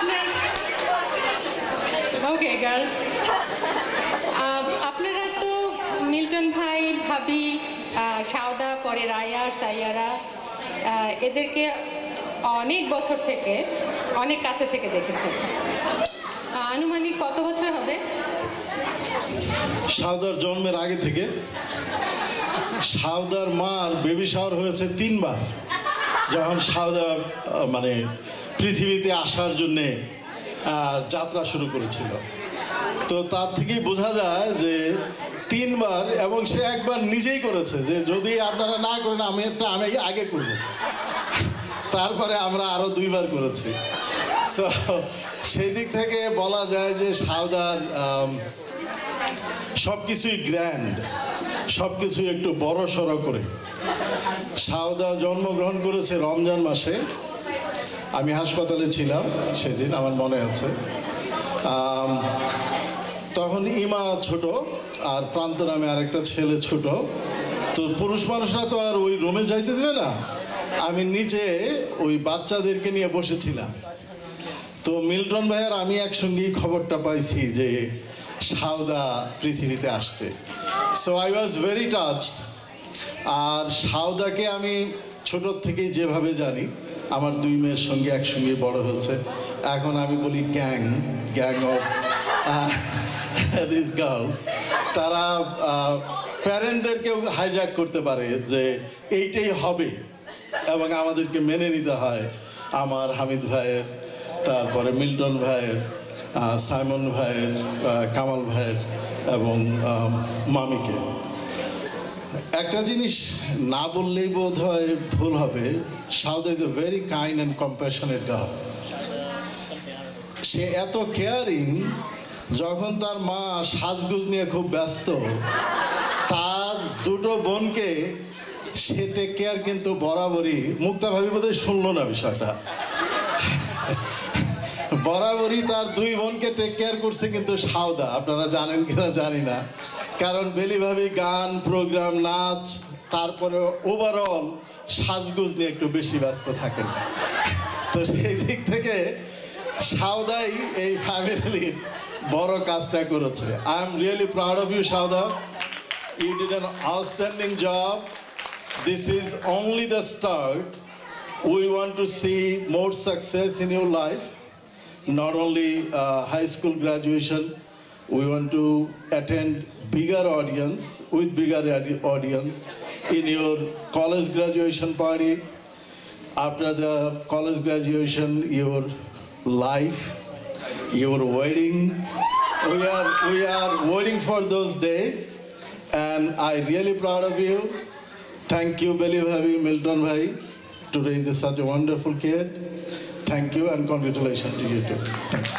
আপনার ওকে গার্লস, আপনারা তো মিল্টন ভাই, ভাবি, সাউদা, পরে রায়া, সাইয়ারা, এদেরকে অনেক বছর থেকে, অনেক কাছে থেকে দেখেছেন। আনুমানিক কত বছর হবে? সাউদার জন্মের আগে থেকে। সাউদার মার বেবি শাওয়ার হয়েছে 3 বার, যখন সাউদা মানে পৃথিবীতে আসার জন্যে যাত্রা শুরু করেছিল। তো তার থেকেই বোঝা যায় যে 3 বার, এবং সে একবার নিজেই করেছে যে যদি আপনারা না করেন আমি আগে করব। তারপরে আমরা আরও 2 বার করেছি। সো সেই দিক থেকে বলা যায় যে সাউদার সব কিছুই গ্র্যান্ড, সব কিছুই একটু বড় সড়ো করে। সাউদা জন্মগ্রহণ করেছে রমজান মাসে। আমি হাসপাতালে ছিলাম সেদিন, আমার মনে আছে। তখন ইমা ছোট, আর প্রান্ত নামে আরেকটা ছেলে ছোট। তো পুরুষ মানুষরা তো আর ওই রুমে যাইতে দেবে না। আমি নিচে ওই বাচ্চাদেরকে নিয়ে বসেছিলাম। তো মিল্টন ভাইয়ার আমি একসঙ্গেই খবরটা পাইছি যে সাউদা পৃথিবীতে আসছে। So I was very touched. আর সাউদাকে আমি ছোটোর থেকেই যেভাবে জানি, আমার 2 মেয়ের সঙ্গে একসঙ্গে বড় হয়েছে। এখন আমি বলি গ্যাং অফ দিস গার্ল। তারা প্যারেন্টদেরকেও হাইজ্যাক করতে পারে যে এইটাই হবে, এবং আমাদেরকে মেনে নিতে হয়। আমার হামিদ ভাইয়ের, তারপরে মিল্টন ভাইয়ের, সাইমন ভাইয়ের, কামাল ভাইয়ের এবং মামিকে। একটা জিনিস না বললেই বোধ হয় ভুল হবে, Sauda is a very kind and compassionate girl. সে এত কেয়ারিং, যখন তার মা সাজগুজ নিয়ে খুব ব্যস্ত, তার 2টো বোনকে সে টেক কেয়ার কিন্তু বরাবরই। মুক্তা ভাবি বোধহয় শুনলো না বিষয়টা। বরাবরই তার 2 বোনকে টেক কেয়ার করছে কিন্তু সাউদা। আপনারা জানেন কিনা জানি না, কারণ বেলি ভাবি গান, প্রোগ্রাম, নাচ, তারপরে ওভারঅল সাজগুজ নিয়ে একটু বেশি ব্যস্ত থাকেন। তো সেই দিক থেকে সাউদাই এই ফ্যামিলির বড় কাজটা করেছে। I am really proud of you সাউদা। You did an outstanding job. This is only the start. We want to see more success in your life. Not only high school graduation, we want to attend bigger audience, with bigger audience in your college graduation party. After the college graduation, your life, your wedding. We are waiting for those days, and I really proud of you. Thank you, Beli Bhabi, Milton Bhai, to raise such a wonderful kid. Thank you, and congratulations to you too. Thank you.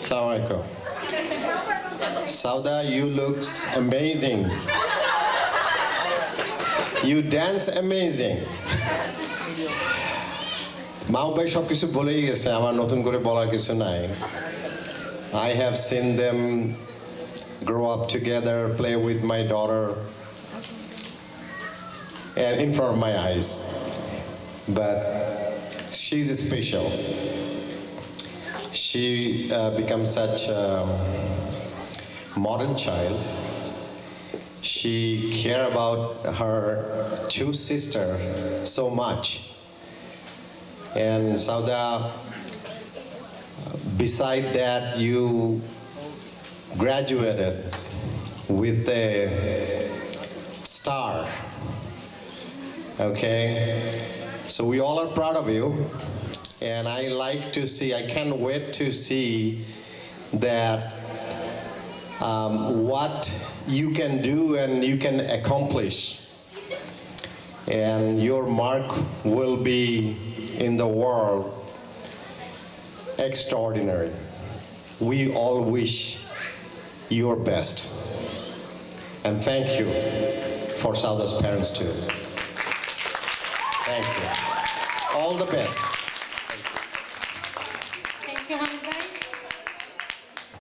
Assalamu alaikum. Sauda, you look amazing. You dance amazing. Mao bhai সব কিছু বলেই গেছে, আমার নতুন করে বলার কিছু নাই. I have seen them grow up together, play with my daughter, and in front of my eyes. But she's special. She becomes such a modern child. She cares about her 2 sisters so much. And Sauda, beside that, you graduated with a star. Okay? So we all are proud of you. And I like to see, I can't wait to see that what you can do and you can accomplish. And your mark will be in the world extraordinary. We all wish your best. And thank you for Sauda's parents too. Thank you. All the best.